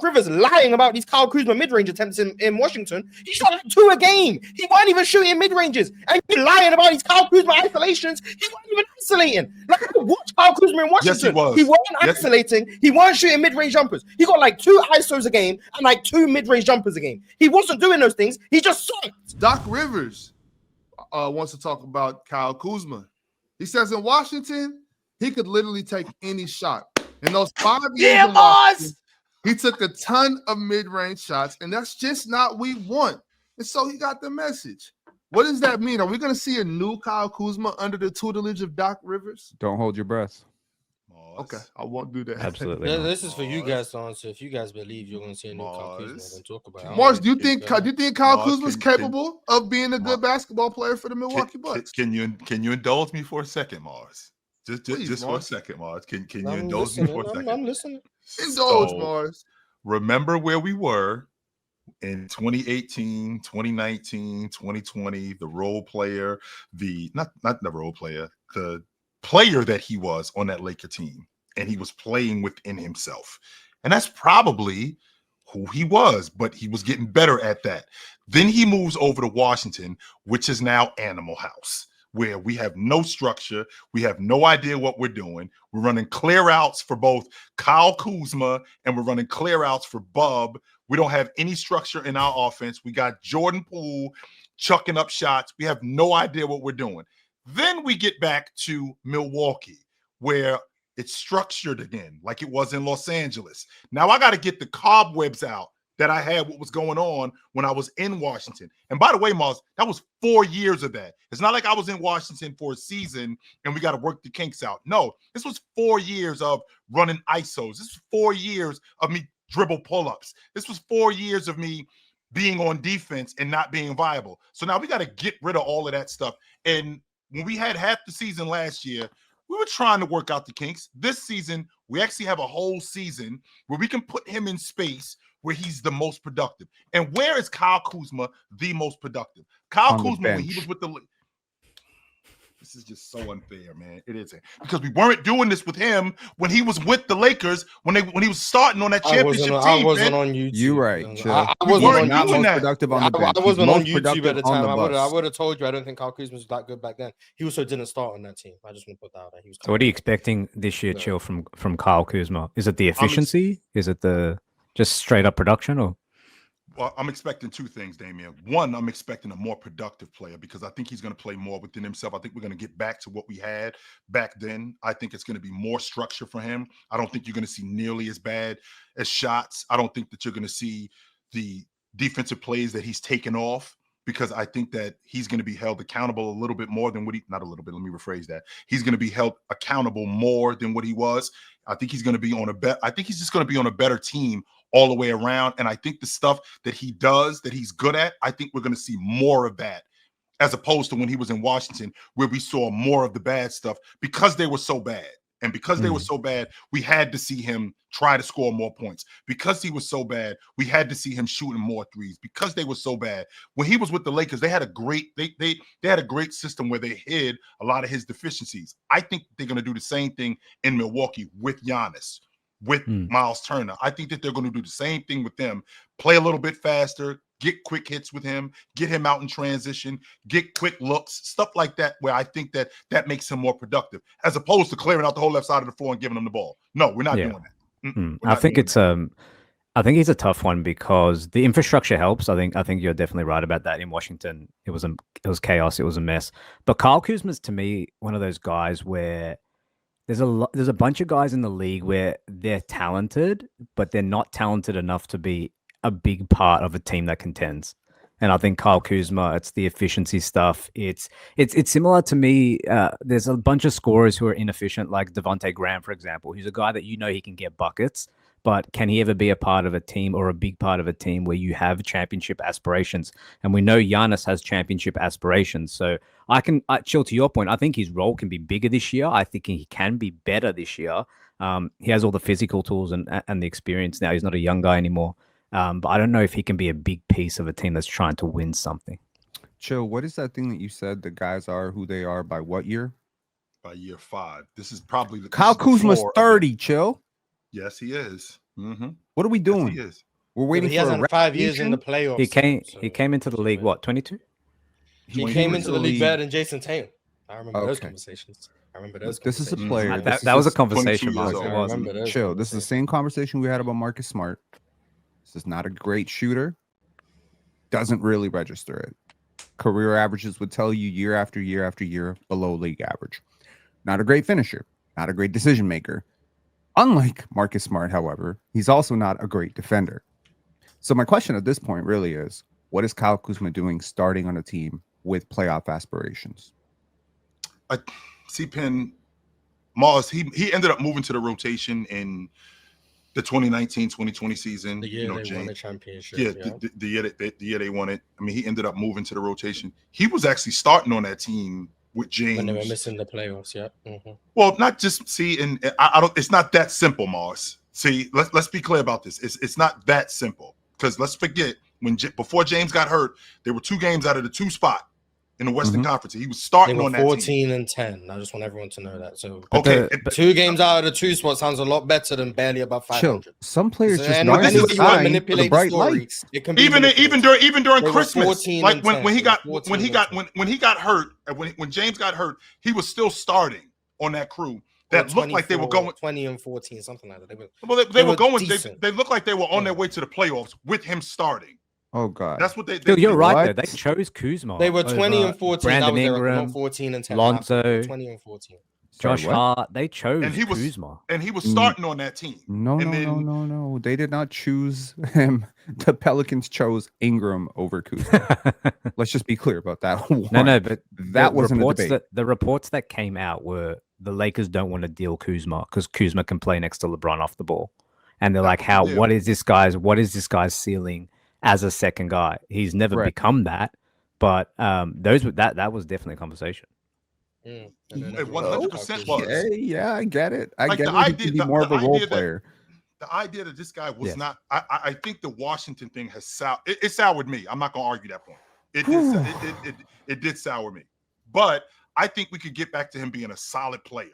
Doc Rivers lying about these Kyle Kuzma mid-range attempts in Washington. He shot like 2 a game. He weren't even shooting mid-ranges. And he's lying about these Kyle Kuzma isolations. He weren't even isolating. Like, I watched Kyle Kuzma in Washington. Yes, he was. He weren't isolating. He weren't shooting mid-range jumpers. He got like 2 ISOs a game and like 2 mid-range jumpers a game. He wasn't doing those things. He just sucked. Doc Rivers wants to talk about Kyle Kuzma. He says in Washington, he could literally take any shot. In those 5 years in Washington, he took a ton of mid-range shots, and that's just not what we want. And so he got the message. What does that mean? Are we going to see a new Kyle Kuzma under the tutelage of Doc Rivers? Don't hold your breath. Okay, I won't do that. Absolutely. This is for you guys to answer. If you guys believe you're going to see a new Kyle Kuzma, then talk about it. Mars, do you think Kyle Kuzma is capable of being a good basketball player for the Milwaukee Bucks? Can you indulge me for a second, Mars? Just for a second, Mars. Can you indulge me for a second? I'm listening. Indulge, Mars. Remember where we were in 2018, 2019, 2020, the role player, not the role player, the player that he was on that Laker team, and he was playing within himself. And that's probably who he was, but he was getting better at that. Then he moves over to Washington, which is now Animal House, where we have no structure. We have no idea what we're doing. We're running clear outs for both Kyle Kuzma and we're running clear outs for Bub. We don't have any structure in our offense. We got Jordan Poole chucking up shots. We have no idea what we're doing. Then we get back to Milwaukee, where it's structured again, like it was in Los Angeles. Now I got to get the cobwebs out that I had what was going on when I was in Washington. And by the way, Mars, that was 4 years of that. It's not like I was in Washington for a season and we got to work the kinks out. No, this was 4 years of running ISOs. This was 4 years of me dribble pull-ups. This was 4 years of me being on defense and not being viable. So now we got to get rid of all of that stuff. And when we had half the season last year, we were trying to work out the kinks. This season, we actually have a whole season where we can put him in space where he's the most productive. And where is Kyle Kuzma the most productive? Kyle Kuzma, when he was with the... This is just so unfair, man. It isn't. Because we weren't doing this with him when he was with the Lakers, when he was starting on that championship team. I wasn't on YouTube. You're right. I wasn't not on most productive on the bench. I wasn't on YouTube productive at the time. on I would have told you I don't think Kyle Kuzma was that good back then. He also didn't start on that team. I just want to put that out there. So what are you expecting this year, Chill, from Kyle Kuzma? Is it the efficiency? Is it the just straight up production? Or Well, I'm expecting two things, Damian. One, I'm expecting a more productive player because I think he's going to play more within himself. I think we're going to get back to what we had back then. I think it's going to be more structure for him. I don't think you're going to see nearly as bad as shots. I don't think that you're going to see the defensive plays that he's taken off because I think that he's going to be held accountable a little bit more than not a little bit, let me rephrase that. He's going to be held accountable more than what he was. I think he's going to be on I think he's just going to be on a better team all the way around. And I think the stuff that he does, that he's good at, I think we're going to see more of that as opposed to when he was in Washington, where we saw more of the bad stuff because they were so bad. And because they were so bad, we had to see him try to score more points. Because he was so bad, we had to see him shooting more threes. Because they were so bad, when he was with the Lakers, they had a great they had a great system where they hid a lot of his deficiencies. I think they're going to do the same thing in Milwaukee with Giannis, with Miles Turner. I think that they're going to do the same thing with them. Play a little bit faster, get quick hits with him, get him out in transition, get quick looks, stuff like that, where I think that makes him more productive, as opposed to clearing out the whole left side of the floor and giving him the ball. No, we're not doing that. I think it's I think he's a tough one because the infrastructure helps. I think you're definitely right about that. In Washington, it was chaos, it was a mess. But Kyle Kuzma's, to me, one of those guys where there's a bunch of guys in the league where they're talented, but they're not talented enough to be a big part of a team that contends. And I think Kyle Kuzma, it's the efficiency stuff. It's similar to me. There's a bunch of scorers who are inefficient, like Devontae Graham, for example. He's a guy that he can get buckets, but can he ever be a part of a team or a big part of a team where you have championship aspirations? And we know Giannis has championship aspirations. So Chill, to your point, I think his role can be bigger this year. I think he can be better this year. He has all the physical tools and the experience now. He's not a young guy anymore. But I don't know if he can be a big piece of a team that's trying to win something. Chill, what is that thing that you said the guys are who they are by what year? By year 5. This is probably Kyle Kuzma's 30, Chill. Yes, he is. What are we Yes, doing? he is. We're Yeah, waiting but he for a hasn't 5 years in the reputation? playoffs. He came into the league what 22? He went came into the league better than Jason Tatum. I remember those Okay. conversations. I remember those This is a conversations. player. Yeah. This That was a is- 22 conversation, years Mark. old. It I was. remember those chill. This is the conversations. same conversation we had about Marcus Smart. This is not a great shooter. Doesn't really register it. Career averages would tell you year after year after year below league average. Not a great finisher. Not a great decision maker. Unlike Marcus Smart, however, he's also not a great defender. So my question at this point really is, what is Kyle Kuzma doing starting on a team with playoff aspirations? C-Pen Mars, he ended up moving to the rotation in the 2019-2020 season. The year they won the championship. Yeah, the year they won it. I mean, he ended up moving to the rotation. He was actually starting on that team with James when they were missing the playoffs. Yeah. Well, not just and I don't. It's not that simple, Mars. See, let's be clear about this. It's not that simple, because let's forget before James got hurt, there were 2 games out of the 2 spot in the Western Conference. He was They starting were on that 14 team. and 10. I just want everyone to know that. So Okay, 2 games out of the 2 spot sounds a lot better than barely above 500. Chill. Some players So just any know way to you want to shine for the manipulate the bright story, lights. it can be even manipulated. during They were Christmas, 14 like and when 10. he They got were 14 when he and got 10. when he got hurt, when James got hurt, he was still starting on that crew that Or looked like they were 24, going. 20 and 14, something like that. They were, Well, they were were going. decent. They looked like they were on Yeah. their way to the playoffs with him starting. Oh God. That's what they. Still, you're right what? though. They chose Kuzma. they were 20 over and 14. Brandon That was their record, Ingram, not 14 and 10. Lonzo, 20 and 14. Sorry, Josh what? Hart. They chose And he was Kuzma. starting on that team. No, And no, then- no. They did not choose him. The Pelicans chose Ingram over Kuzma. Let's just be clear about that. No, but that the wasn't a reports debate. the reports that came out were the Lakers don't want to deal Kuzma because Kuzma can play next to LeBron off the ball, and they're like, Yeah. what is this guy's ceiling as a second guy? He's never Correct. become that, but that was definitely a conversation. And then It everyone 100% got was. Yeah, I get it. I Like get the it. He idea- can be the- more of the a role idea that- player. The idea that this guy was Yes. not. I think the Washington thing has it soured me. I'm not gonna argue that point. It did sour me, but I think we could get back to him being a solid player.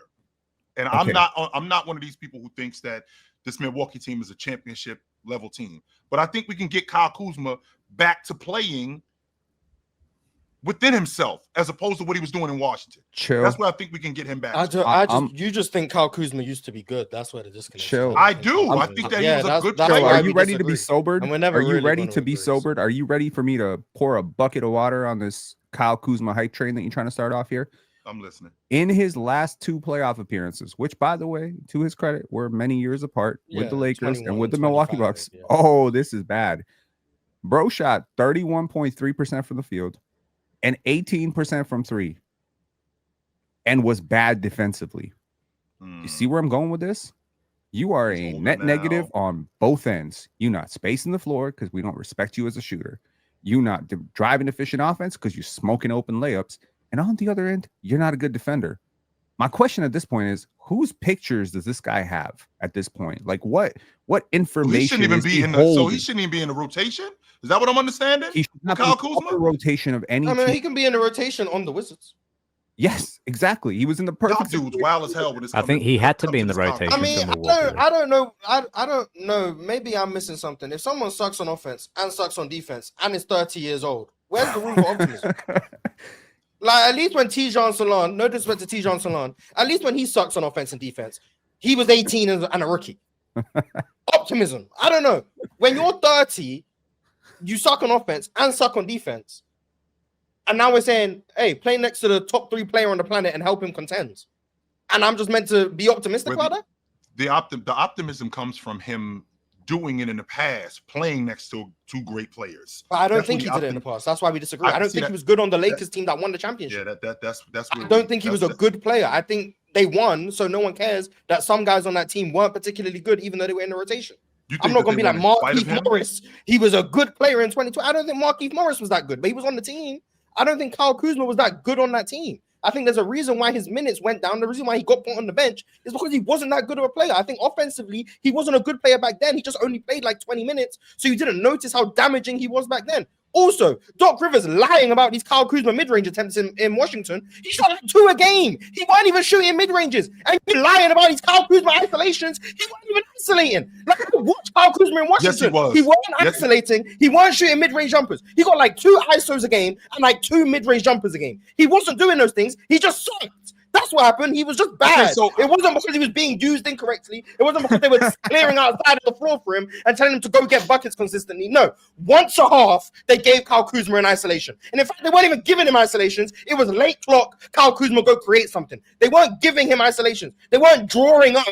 And Okay. I'm not one of these people who thinks that this Milwaukee team is a championship level team. But I think we can get Kyle Kuzma back to playing within himself as opposed to what he was doing in Washington. Chill. That's where I think we can get him back. You just think Kyle Kuzma used to be good. That's where the disconnect. is. Chill. I do. I think that he was a that's- good that's player. Chill. why Are we you ready to be disagree. sobered? And we're never Are you really ready gonna to be agree, so- sobered? Are you ready for me to pour a bucket of water on this Kyle Kuzma hype train that you're trying to start off here? I'm listening. In his last 2 playoff appearances, which, by the way, to his credit, were many years apart with Yeah, the Lakers 21 and with the and Milwaukee 25, Bucks. yeah. Oh, this is bad. Bro shot 31.3% from the field and 18% from 3 and was bad defensively. You see where I'm going with this? You are He's a older net negative now. on both ends. You not spacing the floor because we don't respect you as a shooter. You not driving efficient offense because you're smoking open layups. And on the other end, you're not a good defender. My question at this point is, whose pictures does this guy have at this point? Like what information He shouldn't even is be he in the. So he holding? shouldn't even be in the rotation. Is that what I'm understanding? He should not Kyle be Kuzma? a rotation of any I mean, team. he can be in the rotation on the Wizards. Yes, exactly. He was in the Y'all perfect dudes situation. wild as hell with this. I think he had to be in the rotation. I mean, for Milwaukee. I don't know. I don't know. Maybe I'm missing something. If someone sucks on offense and sucks on defense and is 30 years old, where's the room for optimism? Like, at least when Tijon Salon, no disrespect to Tijon Salon, at least when he sucks on offense and defense, he was 18 and a rookie. Optimism. I don't know. When you're 30, you suck on offense and suck on defense. And now we're saying, hey, play next to the top 3 player on the planet and help him contend. And I'm just meant to be optimistic about that? The optimism comes from him doing it in the past, playing next to 2 great players. But I don't That's think what he did it in the past. That's why we disagree. I don't see think that- he was good on the Lakers team that won the championship. Yeah, that's. I don't think he was a good player. I think they won, so no one cares that some guys on that team weren't particularly good, even though they were in the rotation. I'm not going to be like Markieff Morris. He was a good player in 22. I don't think Markieff Morris was that good, but he was on the team. I don't think Kyle Kuzma was that good on that team. I think there's a reason why his minutes went down. The reason why he got put on the bench is because he wasn't that good of a player. I think offensively, he wasn't a good player back then. He just only played like 20 minutes. So you didn't notice how damaging he was back then. Also, Doc Rivers lying about these Kyle Kuzma mid-range attempts in Washington. He shot like 2 a game. He weren't even shooting mid-ranges. And he lying about these Kyle Kuzma isolations. He weren't even isolating. Like, I watched Kyle Kuzma in Washington. Yes, he was. He weren't Yes. isolating. He weren't shooting mid-range jumpers. He got like 2 ISOs a game and like 2 mid-range jumpers a game. He wasn't doing those things. He just sucked. That's what happened. He was just bad. Okay, so- it wasn't because he was being used incorrectly. It wasn't because they were clearing outside of the floor for him and telling him to go get buckets consistently. No. Once a half, they gave Kyle Kuzma an isolation. And in fact, they weren't even giving him isolations. It was late clock. Kyle Kuzma go create something. They weren't giving him isolations. They weren't drawing up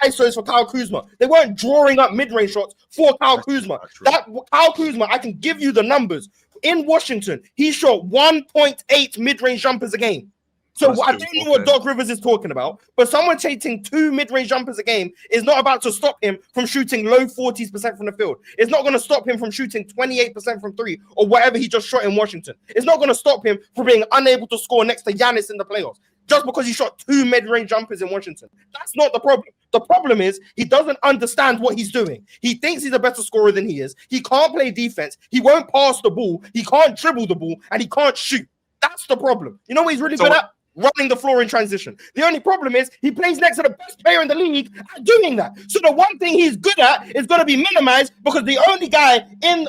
ISOs for Kyle Kuzma. They weren't drawing up mid-range shots for Kyle Kuzma. That Kyle Kuzma, I can give you the numbers. In Washington, he shot 1.8 mid-range jumpers a game. So I don't know what Doc Rivers is talking about, but someone chasing 2 mid-range jumpers a game is not about to stop him from shooting low 40% from the field. It's not going to stop him from shooting 28% from 3 or whatever he just shot in Washington. It's not going to stop him from being unable to score next to Giannis in the playoffs just because he shot 2 mid-range jumpers in Washington. That's not the problem. The problem is he doesn't understand what he's doing. He thinks he's a better scorer than he is. He can't play defense. He won't pass the ball. He can't dribble the ball, and he can't shoot. That's the problem. You know what he's really good at? Running the floor in transition. The only problem is he plays next to the best player in the league at doing that. So the one thing he's good at is going to be minimized because the only guy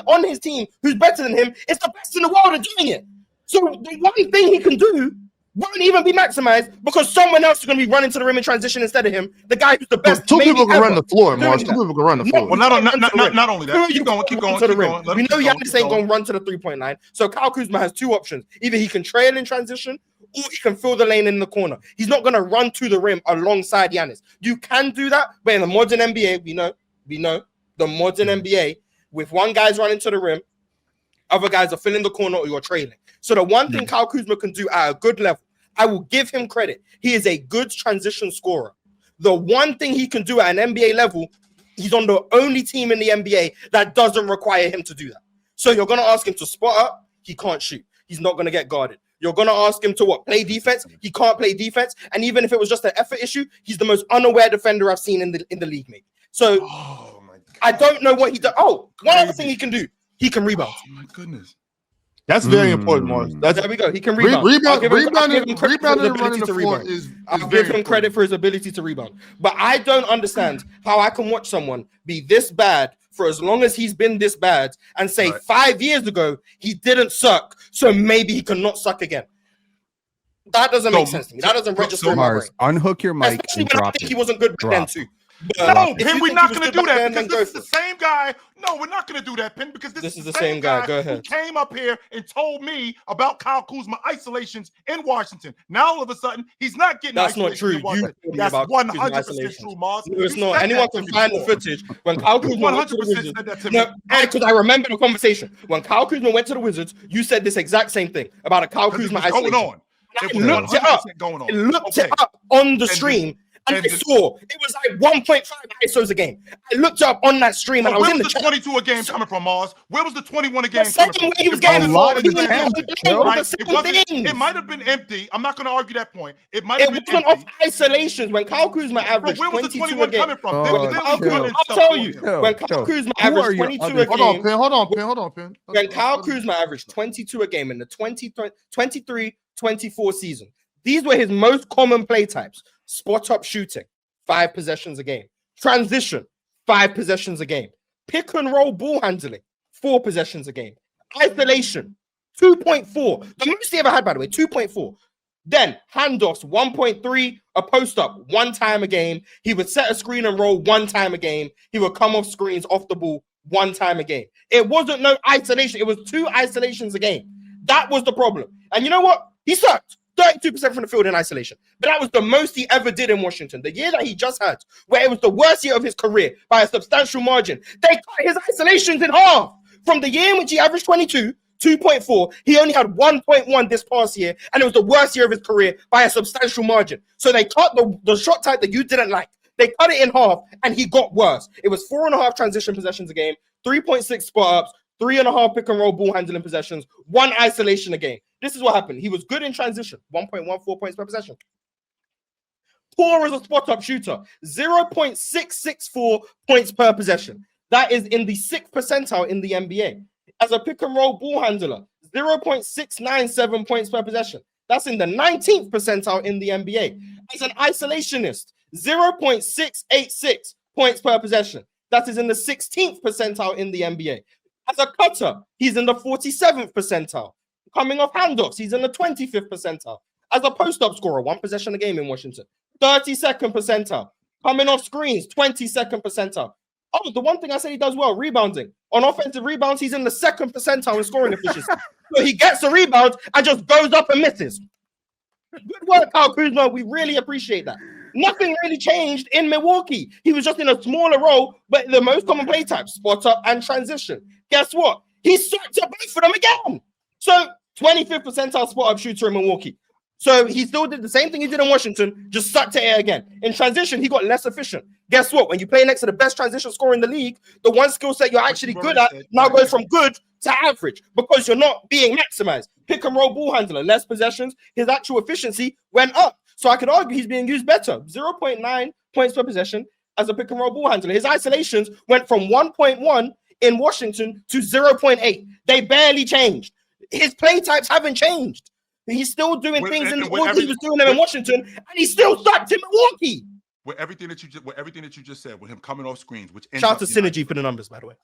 on his team who's better than him is the best in the world at doing it. So the one thing he can do won't even be maximized because someone else is going to be running to the rim in transition instead of him. The guy who's the best. Two people can run the floor, Mars. 2 people can run the floor. Well, not only that. Keep going. We know Giannis ain't going to run to the 3-point line. So Kyle Kuzma has 2 options. Either he can trail in transition or he can fill the lane in the corner. He's not going to run to the rim alongside Giannis. You can do that, but in the modern NBA, we know the modern NBA, with one guy's running to the rim, other guys are filling the corner or you're trailing. So the one thing Kyle Kuzma can do at a good level, I will give him credit. He is a good transition scorer. The one thing he can do at an NBA level, he's on the only team in the NBA that doesn't require him to do that. So you're going to ask him to spot up. He can't shoot. He's not going to get guarded. You're going to ask him to play defense. He can't play defense. And even if it was just an effort issue, he's the most unaware defender I've seen in the league, mate. So I don't know what he does. Oh, one other thing he can do. He can rebound. Oh, my goodness. That's very important, Mars. There we go. He can rebound. Rebounding and running the floor is I'll give him credit for his ability to rebound. But I don't understand how I can watch someone be this bad for as long as he's been this bad and say 5 years ago he didn't suck, so maybe he cannot suck again. That doesn't make sense to me. That doesn't register in my brain. Mars, unhook your mic Especially and when I drop think it. he wasn't good back then too. No, Pin, we're not going to do that because this is the same guy. No, we're not going to do that, Pin, because this is the same guy. Go ahead. Who came up here and told me about Kyle Kuzma isolations in Washington. Now all of a sudden he's not getting. That's not true. That's 100% true, Mars. No, it's not. Anyone can find the footage when Kyle Kuzma went to the Wizards. Said that to me. No, because I remember the conversation when Kyle Kuzma went to the Wizards. You said this exact same thing about a Kyle Kuzma isolation. Going on. I looked it up. I looked it up on the stream. And I saw it was like 1.5 ISOs a game. I looked up on that stream and I was in the chat. Where was the 22 a game coming from, Mars? Where was the 21 a game coming from? He was getting it might have been empty. I'm not going to argue that point. It might have been empty. It wasn't off isolations when Kyle Kuzma averaged 22 a game. Coming from? I'll tell you. When Kyle Kuzma averaged 22 a game. Hold on, Pin. When Kyle Kuzma averaged 22 a game in the 23-24 season, these were his most common play types. Spot up shooting, 5 possessions a game. Transition, 5 possessions a game. Pick and roll ball handling, 4 possessions a game. Isolation, 2.4. The most he ever had, by the way, 2.4. Then handoffs, 1.3. A post up, 1 time a game. He would set a screen and roll 1 time a game. He would come off screens off the ball 1 time a game. It wasn't no isolation. It was 2 isolations a game. That was the problem. And you know what? He sucked. 32% from the field in isolation. But that was the most he ever did in Washington. The year that he just had, where it was the worst year of his career by a substantial margin, they cut his isolations in half. From the year in which he averaged 22, 2.4, he only had 1.1 this past year, and it was the worst year of his career by a substantial margin. So they cut the shot type that you didn't like. They cut it in half, and he got worse. It was 4.5 transition possessions a game, 3.6 spot-ups, 3.5 pick and roll ball handling possessions, 1 isolation a game. This is what happened. He was good in transition, 1.14 points per possession. Poor as a spot-up shooter, 0.664 points per possession. That is in the 6th percentile in the NBA. as a pick and roll ball handler, 0.697 points per possession. That's in the 19th percentile in the NBA. As an isolationist, 0.686 points per possession. That is in the 16th percentile in the NBA. As a cutter, he's in the 47th percentile. Coming off handoffs, he's in the 25th percentile. As a post-up scorer, 1 possession a game in Washington, 32nd percentile. Coming off screens, 22nd percentile. Oh, the one thing I said he does well, rebounding. On offensive rebounds, he's in the 2nd percentile in scoring efficiency. So he gets a rebound and just goes up and misses. Good work, Kyle Kuzma. We really appreciate that. Nothing really changed in Milwaukee. He was just in a smaller role, but the most common play type, spot up and transition. Guess what? He sucked up both of them again. So 25th percentile spot up shooter in Milwaukee. So he still did the same thing he did in Washington, just sucked it again. In transition, he got less efficient. Guess what? When you play next to the best transition scorer in the league, the one skill set you're actually good at now goes from good to average because you're not being maximized. Pick and roll ball handler, less possessions, his actual efficiency went up. So I could argue he's being used better. 0.9 points per possession as a pick and roll ball handler. His isolations went from 1.1 in Washington to 0.8. They barely changed. His play types haven't changed. He's still doing things in the order he was doing them in Washington, and he still sucked in Milwaukee. With everything that you just said, with him coming off screens, which shout out to Synergy for the numbers, by the way.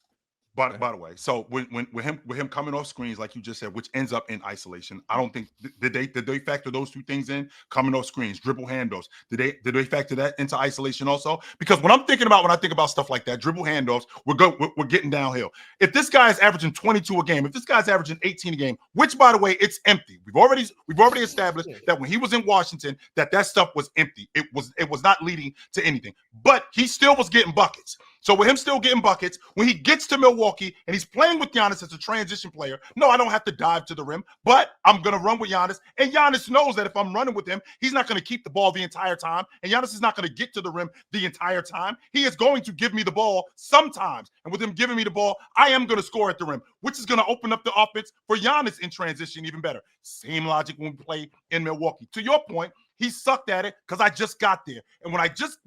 By the way, so with him coming off screens, like you just said, which ends up in isolation, I don't think did they factor those two things in? Coming off screens, dribble handoffs. Did they factor that into isolation also? Because when I think about stuff like that, dribble handoffs, we're getting downhill. If this guy is averaging 22 a game, if this guy's averaging 18 a game, which by the way, it's empty. We've already established that when he was in Washington, that stuff was empty. It was not leading to anything, but he still was getting buckets. So with him still getting buckets, when he gets to Milwaukee and he's playing with Giannis as a transition player, no, I don't have to dive to the rim, but I'm going to run with Giannis. And Giannis knows that if I'm running with him, he's not going to keep the ball the entire time. And Giannis is not going to get to the rim the entire time. He is going to give me the ball sometimes. And with him giving me the ball, I am going to score at the rim, which is going to open up the offense for Giannis in transition even better. Same logic when we play in Milwaukee. To your point, he sucked at it because I just got there. And when I just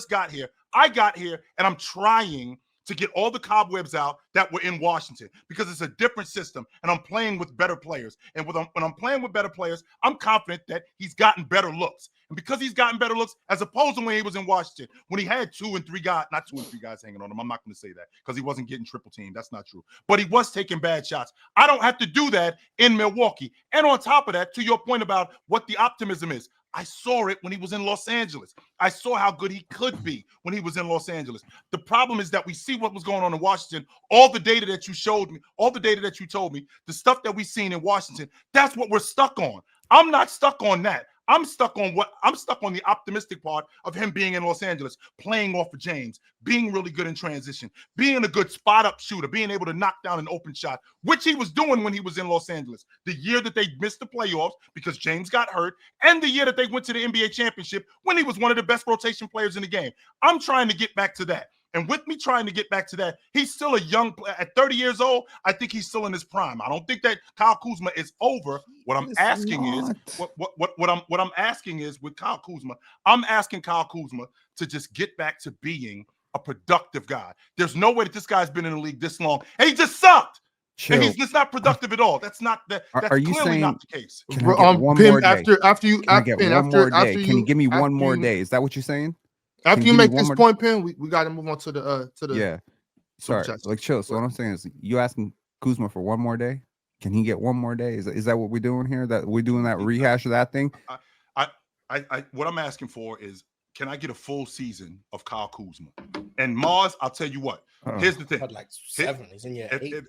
got here, I got here and I'm trying to get all the cobwebs out that were in Washington because it's a different system and I'm playing with better players. And when I'm playing with better players, I'm confident that he's gotten better looks. And because he's gotten better looks, as opposed to when he was in Washington, when he had 2 and 3 guys, not 2 and 3 guys hanging on him. I'm not going to say that because he wasn't getting triple teamed. That's not true. But he was taking bad shots. I don't have to do that in Milwaukee. And on top of that, to your point about what the optimism is, I saw it when he was in Los Angeles. I saw how good he could be when he was in Los Angeles. The problem is that we see what was going on in Washington. All the data that you showed me, all the data that you told me, the stuff that we've seen in Washington, that's what we're stuck on. I'm not stuck on that. I'm stuck on the optimistic part of him being in Los Angeles, playing off of James, being really good in transition, being a good spot-up shooter, being able to knock down an open shot, which he was doing when he was in Los Angeles. The year that they missed the playoffs because James got hurt, and the year that they went to the NBA championship when he was one of the best rotation players in the game. I'm trying to get back to that. And with me trying to get back to that, he's still a young player. At 30 years old, I think he's still in his prime. I don't think that Kyle Kuzma is over. What I'm asking is with Kyle Kuzma, I'm asking Kyle Kuzma to just get back to being a productive guy. There's no way that this guy's been in the league this long, and he just sucked. Chill. And he's just not productive at all. That's not that. That's are you clearly saying, not the case. Can I get one more day? After you can you give me one more day? Is that what you're saying? After you make this point, Pin, we got to move on to the yeah. Sorry, like chill. So what I'm saying is, you asking Kuzma for one more day? Can he get one more day? Is that what we're doing here? That we're doing that rehash of that thing? What I'm asking for is, can I get a full season of Kyle Kuzma? And Mars, I'll tell you what. Here's the thing. Like 7, he's in year 8.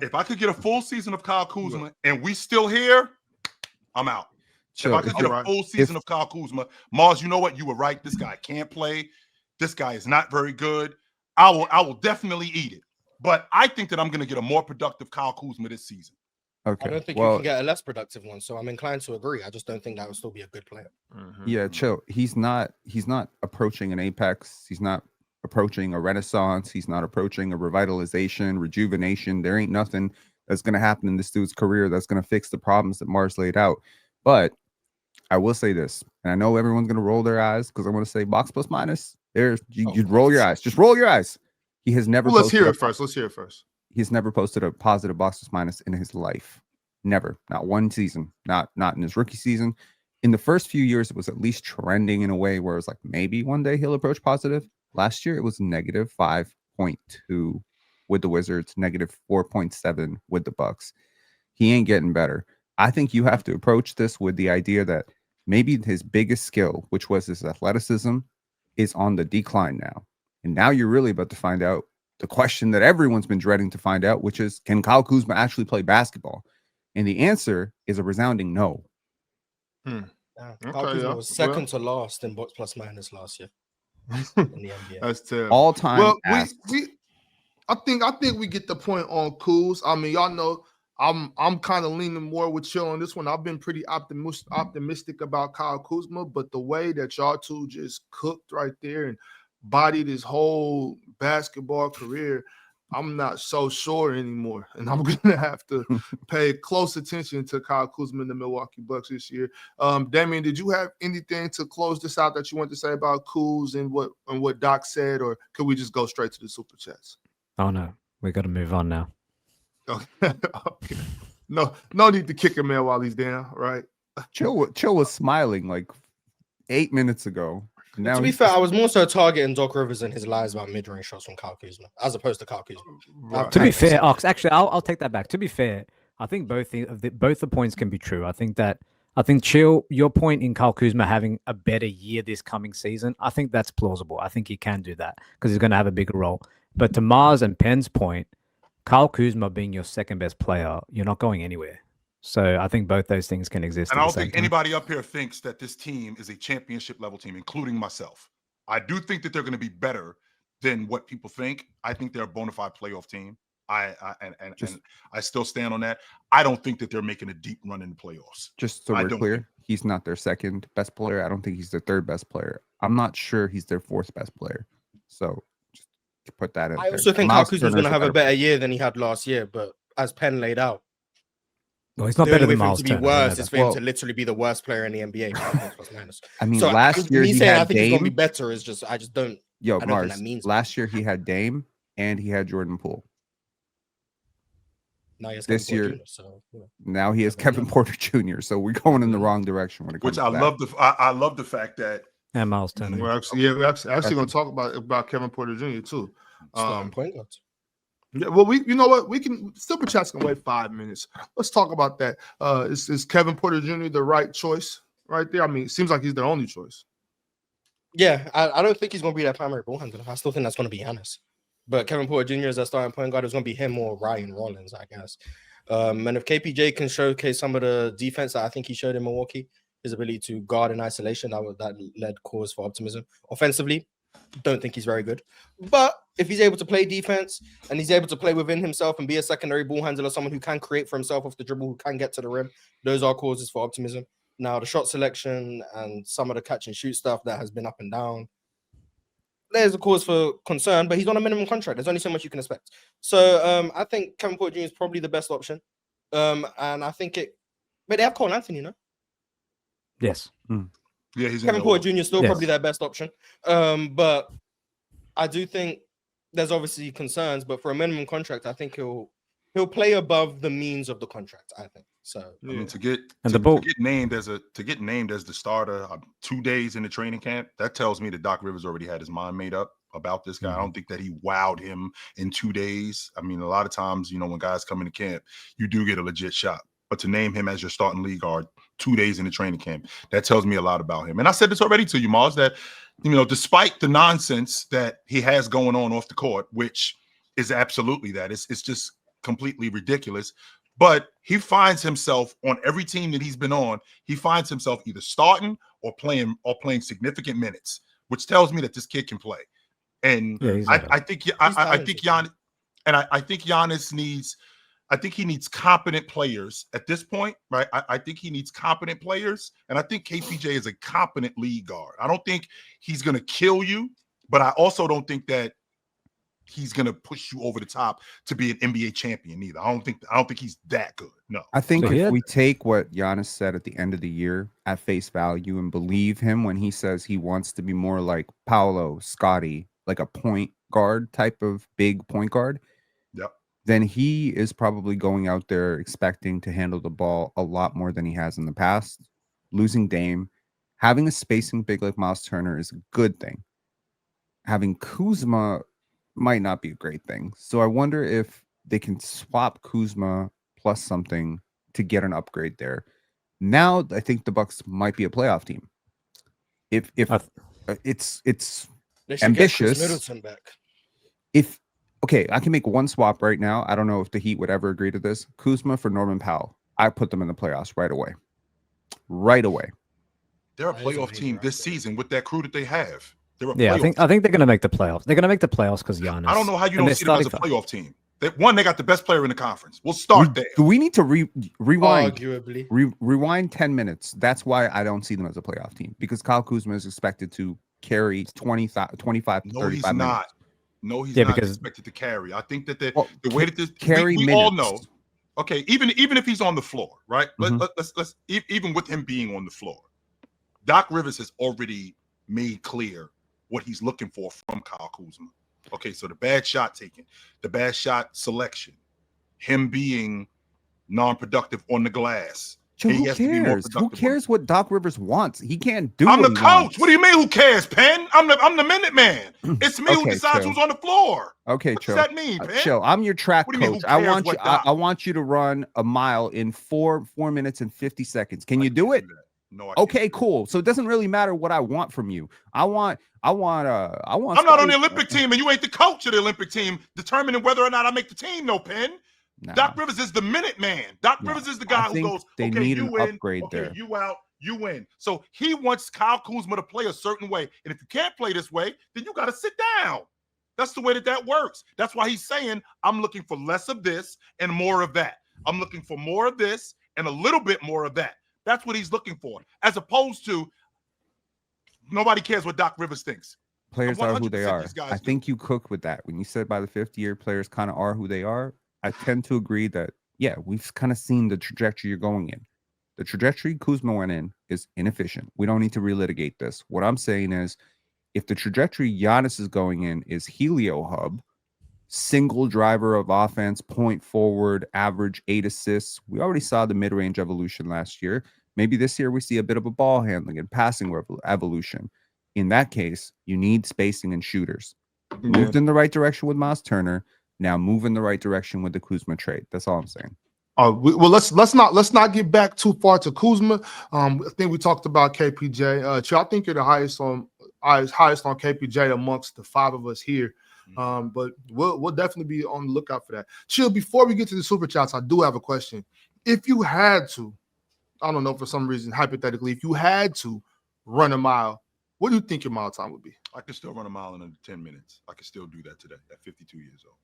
If I could get a full season of Kyle Kuzma and we still here, I'm out. If I could get a full season of Kyle Kuzma, Mars, you know what? You were right. This guy can't play. This guy is not very good. I will definitely eat it. But I think that I'm going to get a more productive Kyle Kuzma this season. Okay. I don't think you can get a less productive one, so I'm inclined to agree. I just don't think that would still be a good player. Yeah, chill. He's not approaching an apex. He's not approaching a renaissance. He's not approaching a revitalization, rejuvenation. There ain't nothing that's going to happen in this dude's career that's going to fix the problems that Mars laid out. But I will say this, and I know everyone's going to roll their eyes because I want to say box plus minus. You'd roll your eyes. Just roll your eyes. He has never. Let's hear it first. He's never posted a positive box plus minus in his life. Never. Not one season. Not in his rookie season. In the first few years, it was at least trending in a way where it was like maybe one day he'll approach positive. Last year, it was negative 5.2 with the Wizards, negative 4.7 with the Bucks. He ain't getting better. I think you have to approach this with the idea that maybe his biggest skill, which was his athleticism, is on the decline now. And now you're really about to find out the question that everyone's been dreading to find out, which is, can Kyle Kuzma actually play basketball? And the answer is a resounding no. Kyle Okay, Kuzma was second to last in box plus minus last year in the NBA. That's terrible. All time. Well, I think we get the point on Kuz. I mean, y'all know I'm kind of leaning more with Chill on this one. I've been pretty optimistic about Kyle Kuzma, but the way that y'all two just cooked right there and bodied his whole basketball career, I'm not so sure anymore. And I'm gonna have to pay close attention to Kyle Kuzma and the Milwaukee Bucks this year. Damian, did you have anything to close this out that you want to say about Kuz and what Doc said, or could we just go straight to the super chats? Oh no, we got to move on now. Okay. No need to kick him in while he's down, right? Chill was smiling like 8 minutes ago. Now to be fair, I was more so targeting Doc Rivers and his lies about mid-range shots from Kyle Kuzma, as opposed to Kyle Kuzma. Right. To be fair, Ox, actually, I'll take that back. To be fair, I think both the points can be true. I think Chill, your point in Kyle Kuzma having a better year this coming season, I think that's plausible. I think he can do that because he's going to have a bigger role. But to Mars and Penn's point, Kyle Kuzma being your second best player, you're not going anywhere. So I think both those things can exist. And I don't think anybody up here thinks that this team is a championship level team, including myself. I do think that they're going to be better than what people think. I think they're a bona fide playoff team. And I still stand on that. I don't think that they're making a deep run in the playoffs. Just so we're clear, he's not their second best player. I don't think he's their third best player. I'm not sure he's their fourth best player. So just to put that in. I also think Kyle Kuzma's going to have a better year than he had last year, but as Penn laid out, well, he's not better than Miles to be Turner. Worse, it's for him to literally be the worst player in the NBA. I mean, so last year he had I think Dame. he's going to be better is just I just don't. Yo, I don't Mars. think that means last year he had Dame and he had Jordan Poole. Now he has This Kevin year, Porter Jr., so, now he has Kevin Porter Jr. So we're going in the wrong direction when it comes Which to that. I love the fact that and Miles Turner. We're actually going to talk about Kevin Porter Jr. too. point guards. Yeah, well, you know what? We can super chats can wait 5 minutes. Let's talk about that. Is Kevin Porter Jr. the right choice right there? I mean, it seems like he's their only choice. Yeah, I don't think he's going to be that primary ball handler. I still think that's going to be Giannis. But Kevin Porter Jr. as a starting point guard is going to be him or Ryan Rollins, I guess. And if KPJ can showcase some of the defense that I think he showed in Milwaukee, his ability to guard in isolation, that led cause for optimism. Offensively, don't think he's very good. But if he's able to play defense and he's able to play within himself and be a secondary ball handler, someone who can create for himself off the dribble, who can get to the rim, those are causes for optimism. Now, the shot selection and some of the catch and shoot stuff that has been up and down, there's a cause for concern, but he's on a minimum contract. There's only so much you can expect. So I think Kevin Porter Jr. is probably the best option. And I think but they have Cole Anthony, no? Yes. Yeah, he's Kevin Porter Jr. is still probably their best option. But I do think there's obviously concerns, but for a minimum contract, I think he'll play above the means of the contract, I think. So I mean, to get named as the starter 2 days in the training camp, that tells me that Doc Rivers already had his mind made up about this guy. I don't think that he wowed him in 2 days. I mean, a lot of times, when guys come into camp, you do get a legit shot. But to name him as your starting league guard 2 days in the training camp, that tells me a lot about him. And I said this already to you, Mars, that despite the nonsense that he has going on off the court, which is absolutely that, it's just completely ridiculous. But he finds himself on every team that he's been on. He finds himself either starting or playing significant minutes, which tells me that this kid can play. And I think Giannis needs. I think he needs competent players at this point, right? I think he needs competent players, and I think KPJ is a competent lead guard. I don't think he's going to kill you, but I also don't think that he's going to push you over the top to be an NBA champion either. I don't think he's that good. No. I think if we take what Giannis said at the end of the year at face value and believe him when he says he wants to be more like Paolo, Scotty, like a point guard type of big point guard. Yep. then he is probably going out there expecting to handle the ball a lot more than he has in the past. Losing Dame, having a spacing big like Miles Turner is a good thing. Having Kuzma might not be a great thing. So I wonder if they can swap Kuzma plus something to get an upgrade there. Now I think the Bucks might be a playoff team. If it's They should ambitious. Get Chris Middleton back. If okay, I can make one swap right now. I don't know if the Heat would ever agree to this. Kuzma for Norman Powell. I put them in the playoffs right away. Right away. They're a playoff team this season with that crew that they have. They're a I think they're going to make the playoffs. They're going to make the playoffs because Giannis. I don't know how you don't see them as a playoff team. They got the best player in the conference. We'll start there. Do we need to rewind? Arguably. Rewind 10 minutes. That's why I don't see them as a playoff team, because Kyle Kuzma is expected to carry 25 to 35 No, he's minutes. not. No, he's not expected to carry. I think that the way that this we all know. Okay, even if he's on the floor, right? Let's even with him being on the floor, Doc Rivers has already made clear what he's looking for from Kyle Kuzma. Okay, so the bad shot taking, the bad shot selection, him being non-productive on the glass. Joe, who cares? Who cares what Doc Rivers wants? He can't do. I'm the coach. What do you mean? Who cares, Penn? I'm the minute man. It's me who decides who's on the floor. Okay, what does that mean, Penn? Chill. I'm your track coach. I want you to run a mile in 4 minutes and 50 seconds. Can you do it? No. Okay, cool. So it doesn't really matter what I want from you. I want. I'm not on the Olympic team, and you ain't the coach of the Olympic team determining whether or not I make the team. No, Penn. Nah. Doc Rivers is the minute man. Doc Rivers is the guy who goes, they okay, need you an win. Upgrade okay, there. You out, you win. So he wants Kyle Kuzma to play a certain way. And if you can't play this way, then you got to sit down. That's the way that works. That's why he's saying, I'm looking for less of this and more of that. I'm looking for more of this and a little bit more of that. That's what he's looking for. As opposed to, nobody cares what Doc Rivers thinks. Players are who they are. I think you cook with that. When you said by the 5th year, players kind of are who they are. I tend to agree that, yeah, we've kind of seen the trajectory you're going in. The trajectory Kuzma went in is inefficient. We don't need to relitigate this. What I'm saying is, if the trajectory Giannis is going in is Helio Hub, single driver of offense, point forward, average 8 assists. We already saw the mid-range evolution last year. Maybe this year we see a bit of a ball handling and passing evolution. In that case, you need spacing and shooters. Moved in the right direction with Miles Turner. Now move in the right direction with the Kuzma trade. That's all I'm saying. Well, let's not get back too far to Kuzma. I think we talked about KPJ. I think you're the highest on KPJ amongst the 5 of us here. But we'll definitely be on the lookout for that. Chill. Before we get to the super chats, I do have a question. If you had to, I don't know, for some reason, hypothetically, if you had to run a mile, what do you think your mile time would be? I could still run a mile in under 10 minutes. I could still do that today at 52 years old.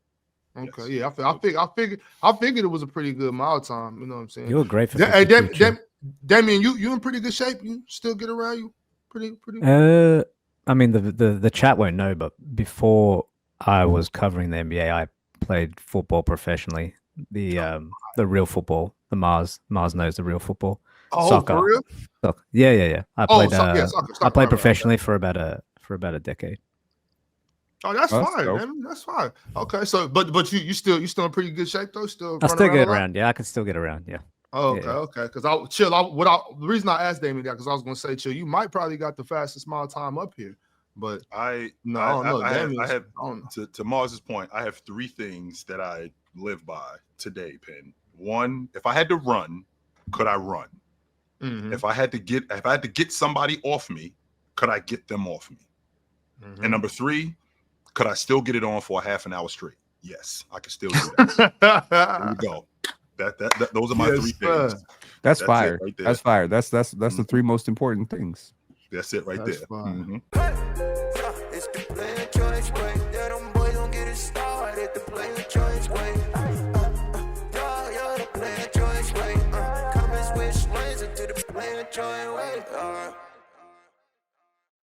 Okay, yes. Yeah, I figured it was a pretty good mile time. You know what I'm saying? You were great for Damien, you in pretty good shape. You still get around. You pretty. I mean, the chat won't know, but before I was covering the NBA, I played football professionally. The real football. The Mars knows the real football. Oh, soccer. For real? Soccer. Yeah. I played. Soccer, I played professionally for about a decade. Oh, that's fine, man. That's fine. Okay, so but you still in pretty good shape though. I still get around. Yeah, I can still get around. Yeah. Oh, okay, yeah. Okay. Because the reason I asked Damien that because I was going to say, Chill, you might probably got the fastest mile time up here, but I don't know. To Mars's point, I have 3 things that I live by today, Penn. 1, if I had to run, could I run? Mm-hmm. If I had to get somebody off me, could I get them off me? Mm-hmm. And number 3, could I still get it on for a half an hour straight? Yes, I can still do that. There you go. Those are my 3 things. That's fire. Right there. That's fire. That's the 3 most important things. That's it right there. Mm-hmm. It's the player choice way. Yeah, them boys don't get it started. The player choice way. You're the player choice way. Come and switch lanes into the player choice way.